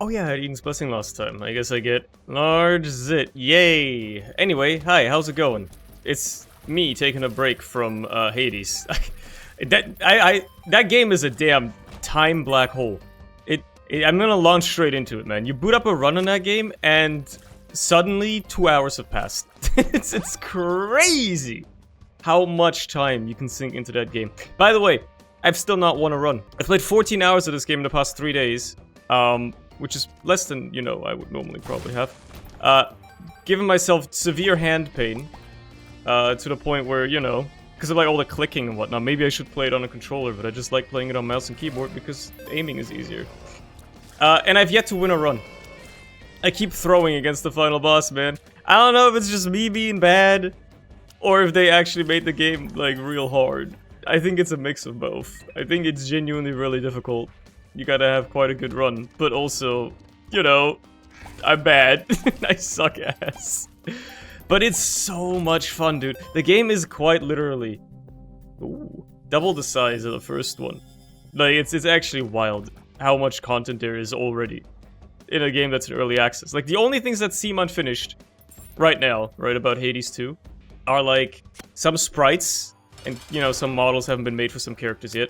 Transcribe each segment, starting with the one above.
Oh yeah, I had Eden's Blessing last time. I guess I get large zit. Yay! Anyway, hi, how's it going? It's me taking a break from Hades. That game is a damn time black hole. I'm gonna launch straight into it, man. You boot up a run on that game, and suddenly 2 hours have passed. it's crazy how much time you can sink into that game. By the way, I've still not won a run. I've played 14 hours of this game in the past 3 days. Which is less than, you know, I would normally probably have. Given myself severe hand pain, to the point where, you know, because of like all the clicking and whatnot, maybe I should play it on a controller, but I just like playing it on mouse and keyboard because aiming is easier. And I've yet to win a run. I keep throwing against the final boss, man. I don't know if it's just me being bad, or if they actually made the game, like, real hard. I think it's a mix of both. I think it's genuinely really difficult. You gotta have quite a good run, but also, you know, I'm bad. I suck ass. But it's so much fun, dude. The game is quite literally double the size of the first one. Like, it's actually wild how much content there is already in a game that's in early access. Like, the only things that seem unfinished right now, right about Hades 2, are like some sprites, and, you know, some models haven't been made for some characters yet.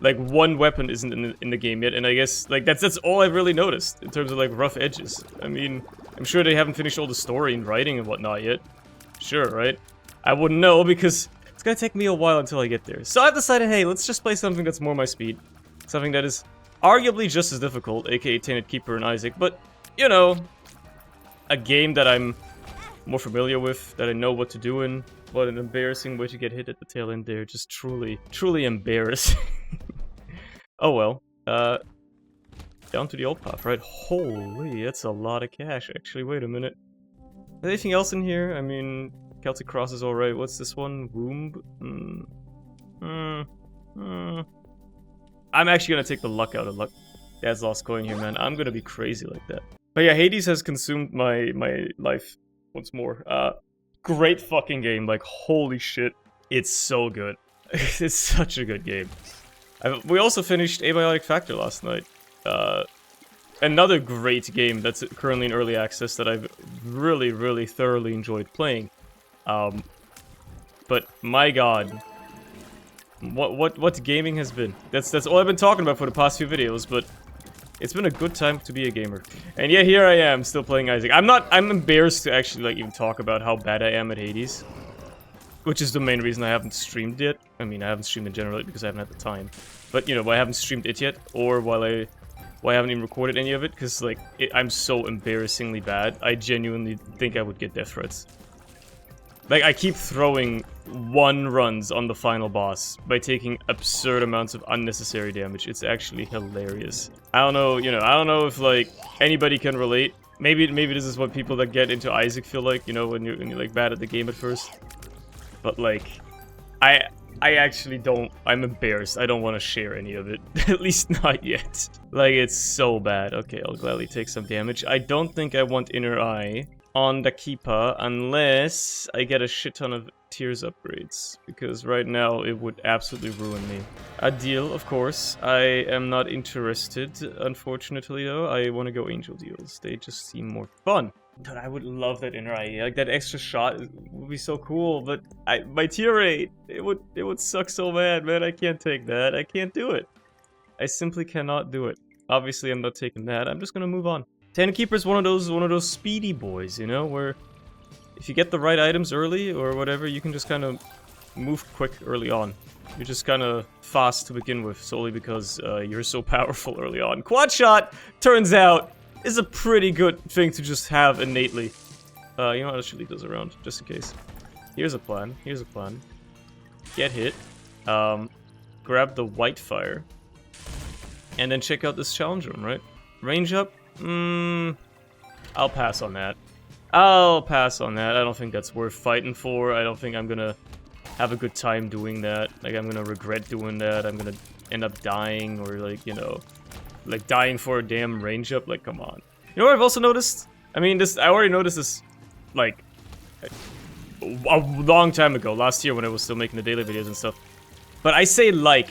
Like, one weapon isn't in the game yet, and I guess, like, that's all I've really noticed in terms of, like, rough edges. I mean, I'm sure they haven't finished all the story and writing and whatnot yet. Sure, right? I wouldn't know, because it's gonna take me a while until I get there. So I've decided, hey, let's just play something that's more my speed. Something that is arguably just as difficult, aka Tainted Keeper and Isaac, but, you know, a game that I'm more familiar with, that I know what to do in. What an embarrassing way to get hit at the tail end there. Just truly, truly embarrassing. Oh well. Down to the old path, right? Holy, that's a lot of cash, actually. Wait a minute. Anything else in here? I mean, Celtic Cross is alright. What's this one? Womb? I'm actually gonna take the luck out of luck. Dad's lost coin here, man. I'm gonna be crazy like that. But yeah, Hades has consumed my life once more. Great fucking game, like, holy shit. It's so good. It's such a good game. We also finished Abiotic Factor last night. Another great game that's currently in early access that I've really, really thoroughly enjoyed playing. But my god. What gaming has been. That's all I've been talking about for the past few videos, but it's been a good time to be a gamer. And yeah, here I am, still playing Isaac. I'm embarrassed to actually, like, even talk about how bad I am at Hades. Which is the main reason I haven't streamed yet. I mean, I haven't streamed it generally because I haven't had the time. But, you know, I haven't streamed it yet, or why I haven't even recorded any of it, because, like, I'm so embarrassingly bad. I genuinely think I would get death threats. Like, I keep throwing 1 runs on the final boss by taking absurd amounts of unnecessary damage. It's actually hilarious. I don't know, you know, I don't know if, like, anybody can relate. Maybe this is what people that get into Isaac feel like, you know, when you're like, bad at the game at first. But, like, I actually don't, I'm embarrassed. I don't want to share any of it. At least not yet. Like, it's so bad. Okay, I'll gladly take some damage. I don't think I want Inner Eye on the Keeper unless I get a shit ton of Tears upgrades. Because right now, it would absolutely ruin me. A deal, of course. I am not interested, unfortunately, though. I want to go Angel deals. They just seem more fun. Dude, I would love that Inner Eye. Like, that extra shot would be so cool, but my tear rate, it would suck so bad, man. I can't take that. I can't do it. I simply cannot do it. Obviously, I'm not taking that. I'm just gonna move on. Tainted Keeper is one of those speedy boys, you know, where if you get the right items early or whatever, you can just kind of move quick early on. You're just kind of fast to begin with, solely because you're so powerful early on. Quad shot, turns out, is a pretty good thing to just have innately. You know what, I should leave those around, just in case. Here's a plan, here's a plan. Get hit. Grab the white fire. And then check out this challenge room, right? Range up? I'll pass on that. I'll pass on that. I don't think that's worth fighting for. I don't think I'm gonna have a good time doing that. Like, I'm gonna regret doing that. I'm gonna end up dying, or, like, you know, like, dying for a damn range up. Like, come on. You know what I've also noticed? I mean, I already noticed this, like, a long time ago, last year when I was still making the daily videos and stuff. But I say, like,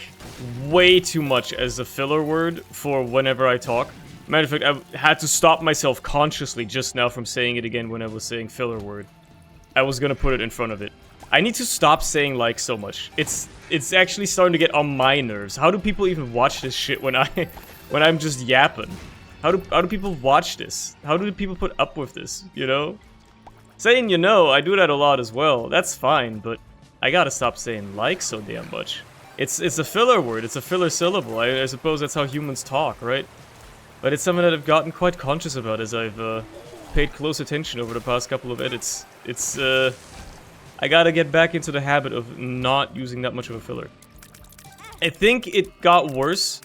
way too much as a filler word for whenever I talk. Matter of fact, I had to stop myself consciously just now from saying it again when I was saying filler word. I was gonna put it in front of it. I need to stop saying like so much. It's actually starting to get on my nerves. How do people even watch this shit when I'm just yapping? How do people watch this? How do people put up with this, you know? Saying you know, I do that a lot as well. That's fine, but I gotta stop saying like so damn much. It's a filler word, it's a filler syllable. I suppose that's how humans talk, right? But it's something that I've gotten quite conscious about as I've paid close attention over the past couple of edits. I gotta get back into the habit of not using that much of a filler. I think it got worse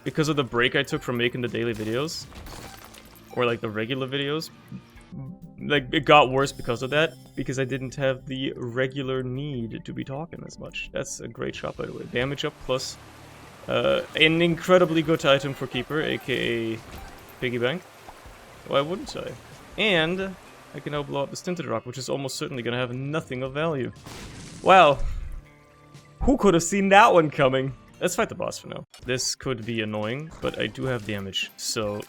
because of the break I took from making the daily videos. Or like the regular videos. Like, it got worse because of that, because I didn't have the regular need to be talking as much. That's a great shot, by the way. Damage up plus an incredibly good item for Keeper, aka Piggy Bank. Why wouldn't I? And I can now blow up this Tinted Rock, which is almost certainly gonna have nothing of value. Wow. Who could have seen that one coming? Let's fight the boss for now. This could be annoying, but I do have damage, so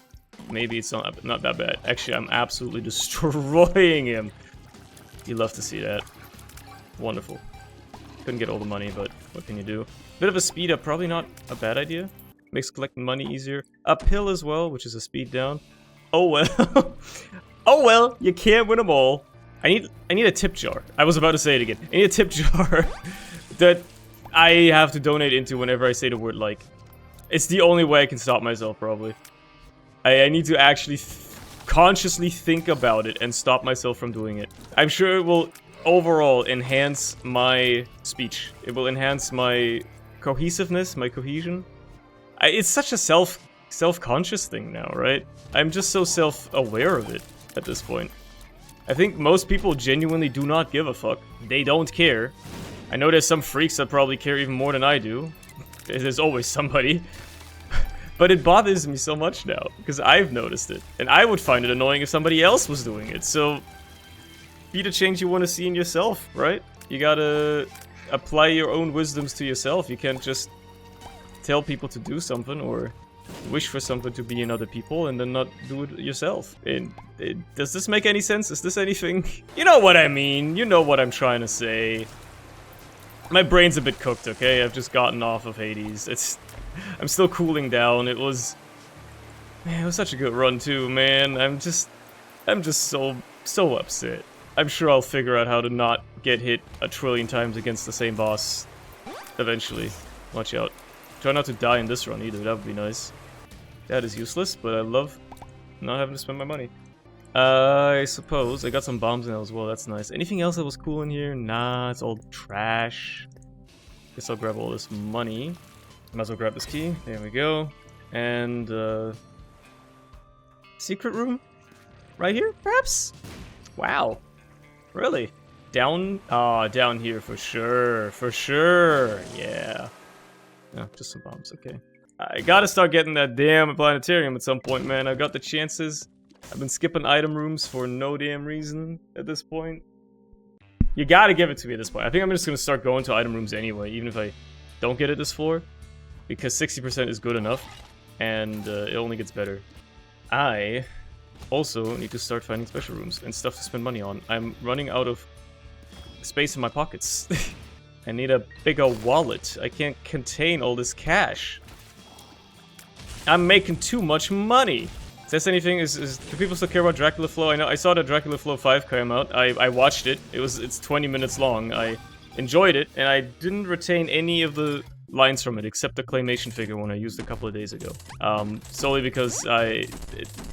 maybe it's not that bad. Actually, I'm absolutely destroying him. You love to see that. Wonderful. Couldn't get all the money, but what can you do? Bit of a speed up, probably not a bad idea. Makes collecting money easier. Uphill as well, which is a speed down. Oh well. Oh well, you can't win them all. I need a tip jar. I was about to say it again. I need a tip jar that I have to donate into whenever I say the word like. It's the only way I can stop myself, probably. I need to actually consciously think about it and stop myself from doing it. I'm sure it will overall enhance my speech. It will enhance my cohesiveness, my cohesion. It's such a self-conscious thing now, right? I'm just so self-aware of it at this point. I think most people genuinely do not give a fuck. They don't care. I know there's some freaks that probably care even more than I do. There's always somebody. But it bothers me so much now, because I've noticed it. And I would find it annoying if somebody else was doing it, so be the change you want to see in yourself, right? You gotta apply your own wisdoms to yourself. You can't just tell people to do something, or wish for something to be in other people, and then not do it yourself. Does this make any sense? Is this anything? You know what I mean. You know what I'm trying to say. My brain's a bit cooked, okay? I've just gotten off of Hades. I'm still cooling down. It was such a good run too, man. I'm just so upset. I'm sure I'll figure out how to not get hit a trillion times against the same boss eventually. Watch out. Try not to die in this run either. That would be nice. That is useless, but I love not having to spend my money. I suppose I got some bombs now as well. That's nice. Anything else that was cool in here? Nah, it's all trash. Guess I'll grab all this money. Might as well grab this key. There we go. And, secret room? Right here, perhaps? Wow. Really? Down? Ah, down here for sure. For sure. Yeah. No, just some bombs. Okay. I gotta start getting that damn planetarium at some point, man. I've got the chances. I've been skipping item rooms for no damn reason at this point. You gotta give it to me at this point. I think I'm just gonna start going to item rooms anyway, even if I don't get it this floor. Because 60% is good enough, and it only gets better. I also need to start finding special rooms and stuff to spend money on. I'm running out of space in my pockets. I need a bigger wallet. I can't contain all this cash. I'm making too much money. Is this anything? Do people still care about Dracula Flow? I know I saw the Dracula Flow 5 come out. I watched it. It's 20 minutes long. I enjoyed it, and I didn't retain any of the lines from it, except the claymation figure one I used a couple of days ago. Solely because I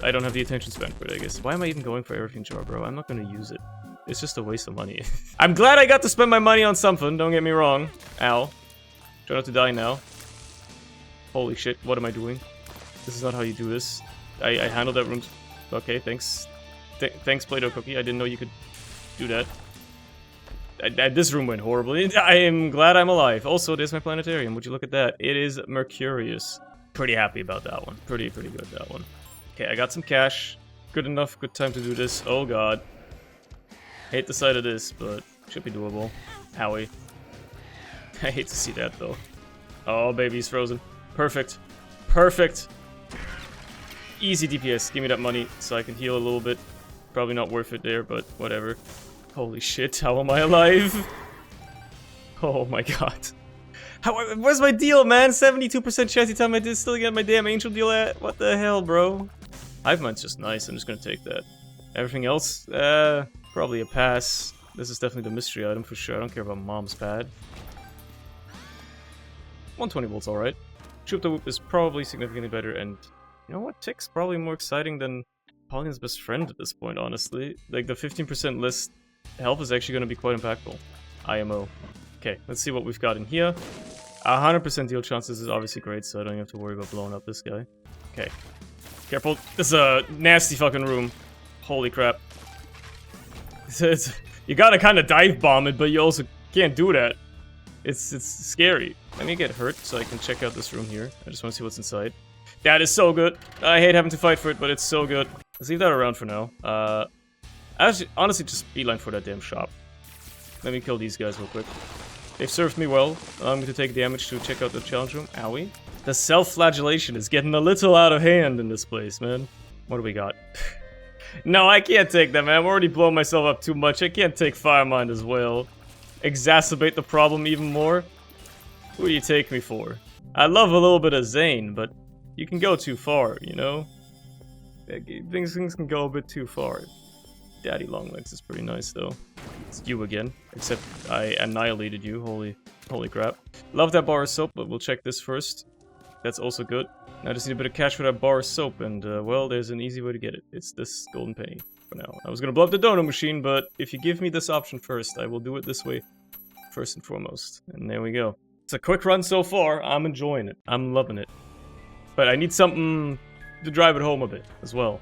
don't have the attention span for it, I guess. Why am I even going for everything jar, bro? I'm not gonna use it. It's just a waste of money. I'm glad I got to spend my money on something, don't get me wrong. Ow. Try not to die now. Holy shit, what am I doing? This is not how you do this. I handled that room. Okay, thanks. Thanks, Playdough Cookie. I didn't know you could do that. This room went horribly. I am glad I'm alive. Also, there's my planetarium. Would you look at that? It is Mercurius. Pretty happy about that one. Pretty good that one. Okay, I got some cash. Good enough. Good time to do this. Oh god. Hate the sight of this, but should be doable. Howie. I hate to see that though. Oh, baby, he's frozen. Perfect. Perfect. Easy DPS. Give me that money so I can heal a little bit. Probably not worth it there, but whatever. Holy shit, how am I alive? Oh my god. Where's my deal, man? 72% chance time I did still get my damn angel deal at? What the hell, bro? Hive Mind's just nice, I'm just gonna take that. Everything else, probably a pass. This is definitely the mystery item for sure. I don't care about Mom's pad. 120 volts, alright. Shoot the Whoop is probably significantly better, and you know what? Tick's probably more exciting than Polyn's best friend at this point, honestly. Like, the 15% less health is actually gonna be quite impactful. IMO. Okay, let's see what we've got in here. 100% deal chances is obviously great, so I don't have to worry about blowing up this guy. Okay. Careful. This is a nasty fucking room. Holy crap. You gotta kind of dive bomb it, but you also can't do that. It's scary. Let me get hurt so I can check out this room here. I just want to see what's inside. That is so good. I hate having to fight for it, but it's so good. Let's leave that around for now. Actually, honestly, just beeline for that damn shop. Let me kill these guys real quick. They've served me well. I'm going to take damage to check out the challenge room. Owie. The self-flagellation is getting a little out of hand in this place, man. What do we got? No, I can't take that, man. I'm already blowing myself up too much. I can't take Firemind as well. Exacerbate the problem even more. Who do you take me for? I love a little bit of Zane, but you can go too far, you know? Things can go a bit too far. Daddy Longlegs is pretty nice, though. It's you again, except I annihilated you. Holy crap. Love that bar of soap, but we'll check this first. That's also good. I just need a bit of cash for that bar of soap, and, well, there's an easy way to get it. It's this golden penny, for now. I was gonna blow up the donut machine, but if you give me this option first, I will do it this way, first and foremost. And there we go. It's a quick run so far. I'm enjoying it. I'm loving it. But I need something to drive it home a bit, as well.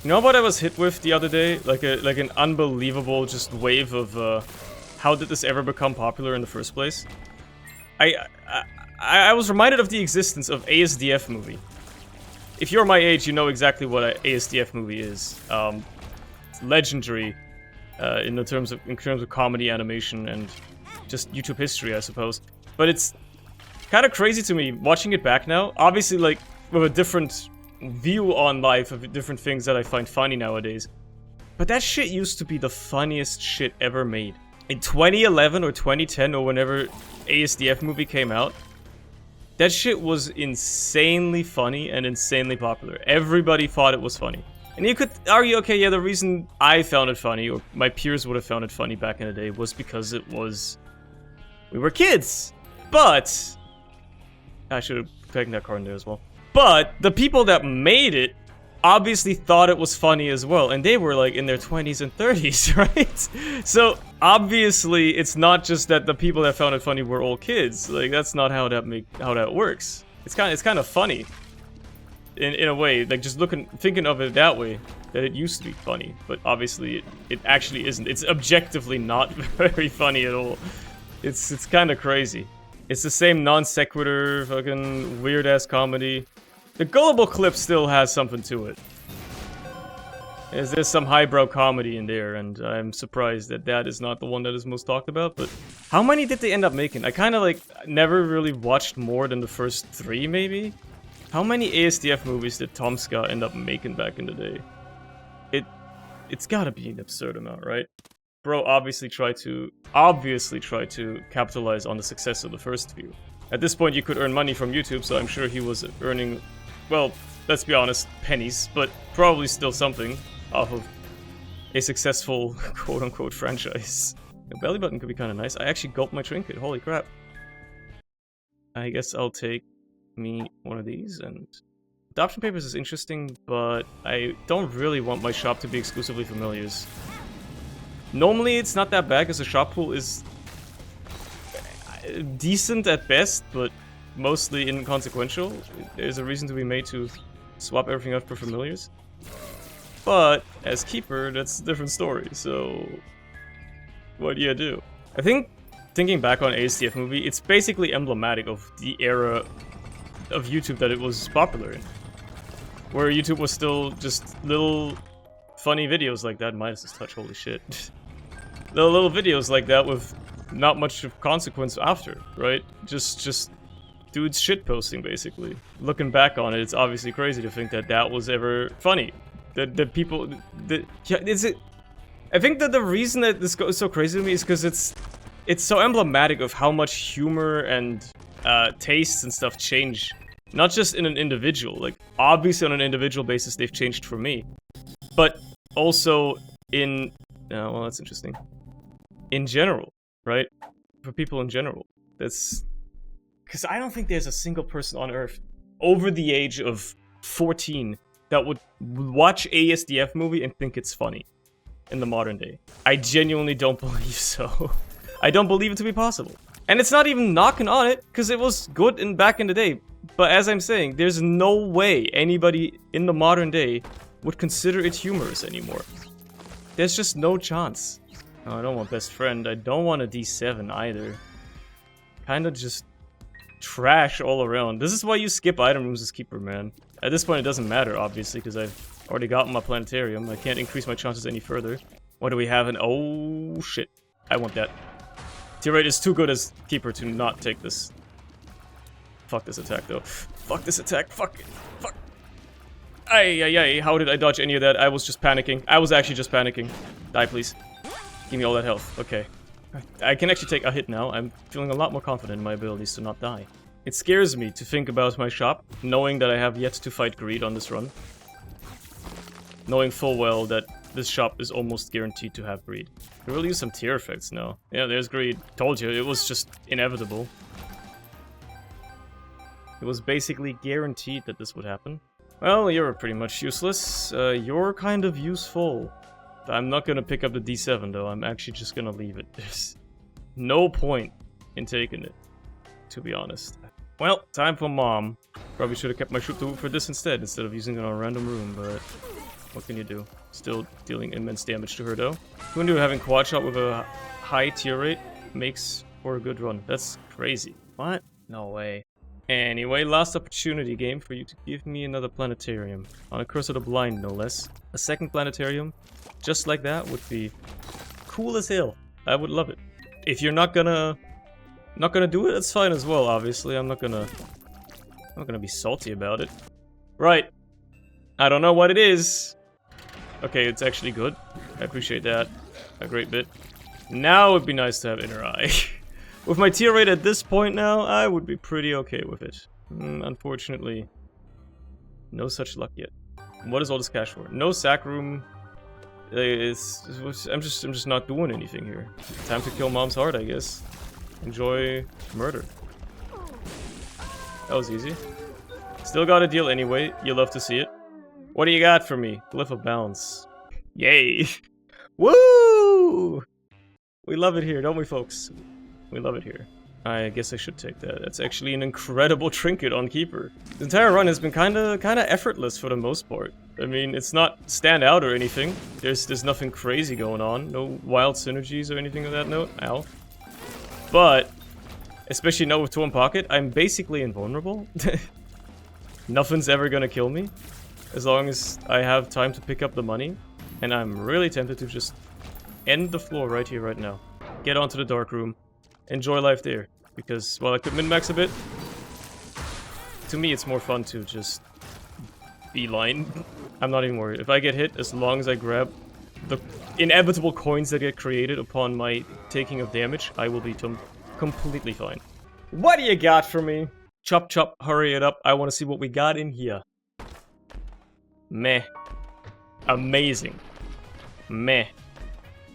You know what I was hit with the other day? Like an unbelievable just wave of, how did this ever become popular in the first place? I was reminded of the existence of ASDF movie. If you're my age, you know exactly what an ASDF movie is. It's legendary in terms of comedy, animation, and just YouTube history, I suppose. But it's kind of crazy to me watching it back now. Obviously, like with a different view on life of different things that I find funny nowadays. But that shit used to be the funniest shit ever made. In 2011 or 2010 or whenever ASDF movie came out, that shit was insanely funny and insanely popular. Everybody thought it was funny. And you could argue, okay, yeah, the reason I found it funny, or my peers would have found it funny back in the day, was because we were kids. But I should have taken that card in there as well. But the people that made it obviously thought it was funny as well, and they were like in their 20s and 30s, right? So obviously it's not just that the people that found it funny were all kids. Like, that's not how that works. It's kind of funny in a way, like just thinking of it that way, that it used to be funny, but obviously it actually isn't. It's objectively not very funny at all. It's kind of crazy. It's the same non sequitur fucking weird ass comedy. The Gullible clip still has something to it. There's some highbrow comedy in there, and I'm surprised that is not the one that is most talked about, but how many did they end up making? I kind of, like, never really watched more than the first 3, maybe? How many ASDF movies did Tom Scott end up making back in the day? It's gotta be an absurd amount, right? Bro obviously tried to capitalize on the success of the first few. At this point, you could earn money from YouTube, so I'm sure he was earning, well, let's be honest, pennies, but probably still something off of a successful quote-unquote franchise. A belly button could be kind of nice. I actually gulped my trinket, holy crap. I guess I'll take me one of these, and adoption papers is interesting, but I don't really want my shop to be exclusively familiars. Normally it's not that bad because the shop pool is decent at best, but mostly inconsequential. There's a reason to be made to swap everything out for familiars. But as keeper, that's a different story, so what do you do? I think, thinking back on ASDF movie, it's basically emblematic of the era of YouTube that it was popular in. Where YouTube was still just little funny videos like that. Minus this touch, holy shit. Little videos like that with not much of consequence after, right? Just dude's shitposting, basically. Looking back on it, it's obviously crazy to think that that was ever funny. The people... yeah, is it... I think that the reason that this goes so crazy to me is because it's so emblematic of how much humor and tastes and stuff change. Not just in an individual, like, obviously on an individual basis they've changed for me. But also in... well, that's interesting. In general, right? For people in general. That's... Because I don't think there's a single person on Earth over the age of 14 that would watch ASDF movie and think it's funny in the modern day. I genuinely don't believe so. I don't believe it to be possible. And it's not even knocking on it, because it was good back in the day. But as I'm saying, there's no way anybody in the modern day would consider it humorous anymore. There's just no chance. Oh, I don't want best friend. I don't want a D7 either. Kinda just trash all around. This is why you skip item rooms as Keeper, man. At this point, it doesn't matter, obviously, because I've already gotten my Planetarium. I can't increase my chances any further. What do we have? Oh, shit. I want that. Tier rate is too good as Keeper to not take this. Fuck this attack, though. Fuck this attack. Fuck it. Fuck. Ay. How did I dodge any of that? I was just panicking. I was actually just panicking. Die, please. Give me all that health. Okay. I can actually take a hit now. I'm feeling a lot more confident in my abilities to not die. It scares me to think about my shop, knowing that I have yet to fight greed on this run. Knowing full well that this shop is almost guaranteed to have greed. I really use some tier effects now. Yeah, there's greed. Told you, it was just inevitable. It was basically guaranteed that this would happen. Well, you're pretty much useless. You're kind of useful. I'm not gonna pick up the D7 though, I'm actually just gonna leave it. There's no point in taking it, to be honest. Well, time for mom. Probably should have kept my shoot for this instead of using it on a random room, but what can you do? Still dealing immense damage to her though. Who knew having quad shot with a high tier rate makes for a good run? That's crazy. What? No way. Anyway, last opportunity game for you to give me another Planetarium. On a Curse of the Blind, no less. A second Planetarium, just like that, would be cool as hell. I would love it. If you're not gonna do it, that's fine as well, obviously. I'm not gonna be salty about it. Right. I don't know what it is. Okay, it's actually good. I appreciate that a great bit. Now it'd be nice to have Inner Eye. With my tier rate at this point now, I would be pretty okay with it. Unfortunately, no such luck yet. What is all this cash for? No sack room. I'm just not doing anything here. Time to kill mom's heart, I guess. Enjoy murder. That was easy. Still got a deal anyway. You love to see it. What do you got for me? Glyph of Balance. Yay! Woo! We love it here, don't we, folks? We love it here. I guess I should take that. That's actually an incredible trinket on Keeper. The entire run has been kinda effortless for the most part. I mean, it's not stand out or anything. There's nothing crazy going on. No wild synergies or anything of that note. Ow. But, especially now with 2 in pocket, I'm basically invulnerable. Nothing's ever gonna kill me. As long as I have time to pick up the money. And I'm really tempted to just end the floor right here, right now. Get onto the dark room. Enjoy life there. Because, while I could min-max a bit, to me it's more fun to just beeline. I'm not even worried. If I get hit, as long as I grab the inevitable coins that get created upon my taking of damage, I will be completely fine. What do you got for me? Chop chop, hurry it up. I want to see what we got in here. Meh. Amazing. Meh.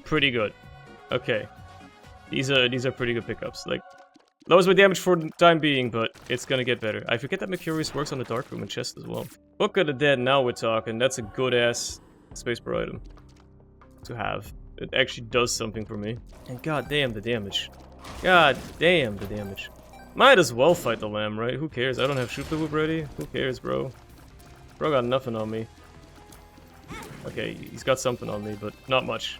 Pretty good. Okay. These are pretty good pickups. Like, lowers my damage for the time being, but it's gonna get better. I forget that Mercurius works on the dark room and chest as well. Book of the Dead, now we're talking. That's a good-ass spacebar item to have. It actually does something for me. And goddamn the damage. God damn the damage. Might as well fight the lamb, right? Who cares? I don't have shoot the whoop ready. Who cares, bro? Bro got nothing on me. Okay, he's got something on me, but not much.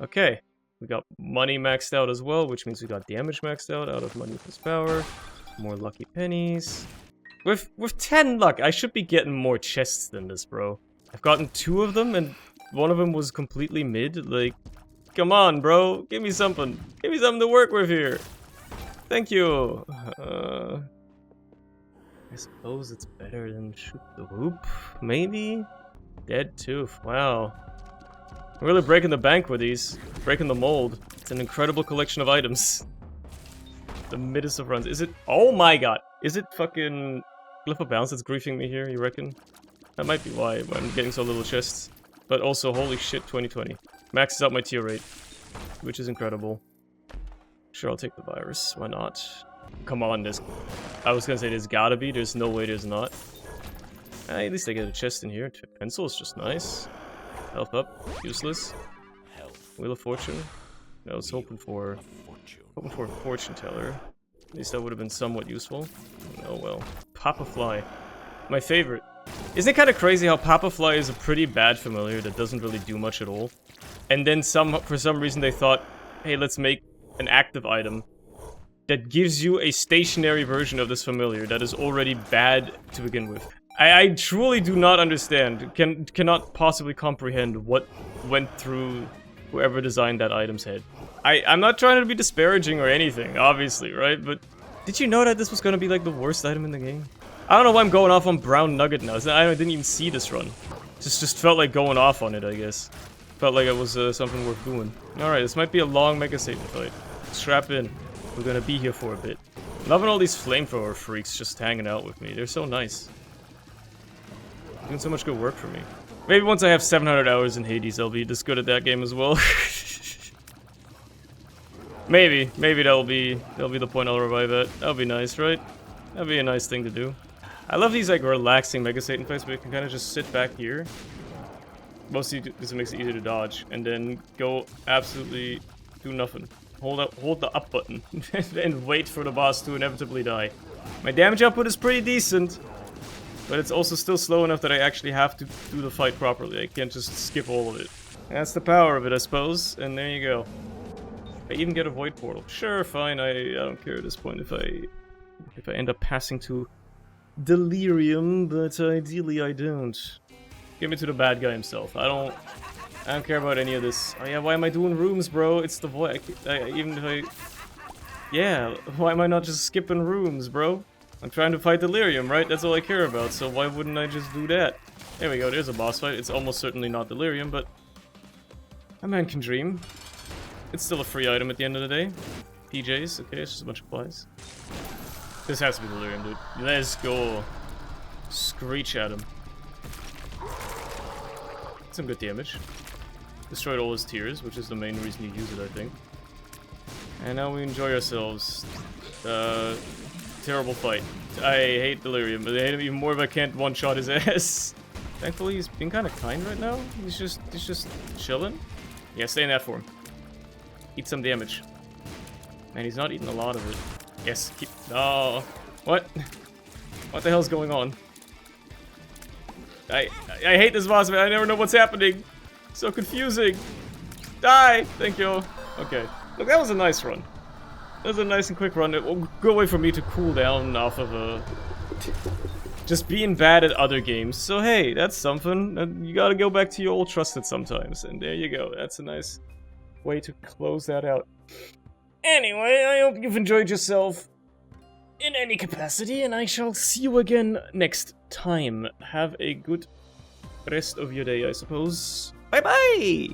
Okay. We got money maxed out as well, which means we got damage maxed out of money plus power. More lucky pennies. With 10 luck, I should be getting more chests than this, bro. I've gotten 2 of them, and one of them was completely mid. Like, come on, bro. Give me something. Give me something to work with here. Thank you. I suppose it's better than shoot the whoop. Maybe? Dead tooth. Wow. I'm really breaking the bank with these. Breaking the mold. It's an incredible collection of items. The middest of runs. Is it? Oh my god. Is it fucking Glyph of Bounce that's griefing me here, you reckon? That might be why I'm getting so little chests. But also, holy shit, 2020. Maxes out my tier rate, which is incredible. Sure, I'll take the virus. Why not? Come on, I was gonna say there's gotta be. There's no way there's not. At least I get a chest in here. Pencil is just nice. Health up. Useless. Wheel of Fortune. I was hoping for a fortune teller. At least that would have been somewhat useful. Oh well. Papa Fly. My favorite. Isn't it kind of crazy how Papa Fly is a pretty bad familiar that doesn't really do much at all? And then for some reason they thought, hey, let's make an active item that gives you a stationary version of this familiar that is already bad to begin with. I truly do not understand, cannot possibly comprehend what went through whoever designed that item's head. I'm not trying to be disparaging or anything, obviously, right? But did you know that this was gonna be like the worst item in the game? I don't know why I'm going off on Brown Nugget now. I didn't even see this run. Just felt like going off on it, I guess. Felt like it was something worth doing. Alright, this might be a long Mega Satan fight. Strap in. We're gonna be here for a bit. Loving all these flamethrower freaks just hanging out with me. They're so nice. Doing so much good work for me. Maybe once I have 700 hours in Hades, I'll be this good at that game as well. Maybe that'll be the point I'll revive at. That'll be nice, right? That'd be a nice thing to do. I love these like relaxing Mega Satan fights, but you can kind of just sit back here. Mostly because it makes it easier to dodge, and then go absolutely do nothing. Hold the up button, and wait for the boss to inevitably die. My damage output is pretty decent, but it's also still slow enough that I actually have to do the fight properly. I can't just skip all of it. That's the power of it, I suppose, and there you go. I even get a void portal. Sure, fine, I don't care at this point if I end up passing to Delirium, but ideally I don't. Get me to the bad guy himself. I don't care about any of this. Oh yeah, why am I doing rooms, bro? It's the void. Even if I... Yeah, why am I not just skipping rooms, bro? I'm trying to fight Delirium, right? That's all I care about, so why wouldn't I just do that? There we go, there's a boss fight. It's almost certainly not Delirium, but... a man can dream. It's still a free item at the end of the day. PJs, okay, it's just a bunch of flies. This has to be Delirium, dude. Let's go. Screech at him. Some good damage. Destroyed all his tears, which is the main reason you use it, I think. And now we enjoy ourselves. Terrible fight. I hate Delirium, but I hate him even more if I can't one-shot his ass. Thankfully, he's being kind of kind right now. He's just chilling. Yeah, stay in that form. Eat some damage. Man, he's not eating a lot of it. Yes, keep... Oh. What? What the hell's going on? I hate this boss, man. I never know what's happening. So confusing. Die! Thank you. Okay. Look, that was a nice run. That was a nice and quick run. It will go away for me to cool down off of just being bad at other games. So hey, that's something. You gotta go back to your old trusted sometimes. And there you go. That's a nice way to close that out. Anyway, I hope you've enjoyed yourself in any capacity, and I shall see you again next time. Have a good rest of your day, I suppose. Bye-bye!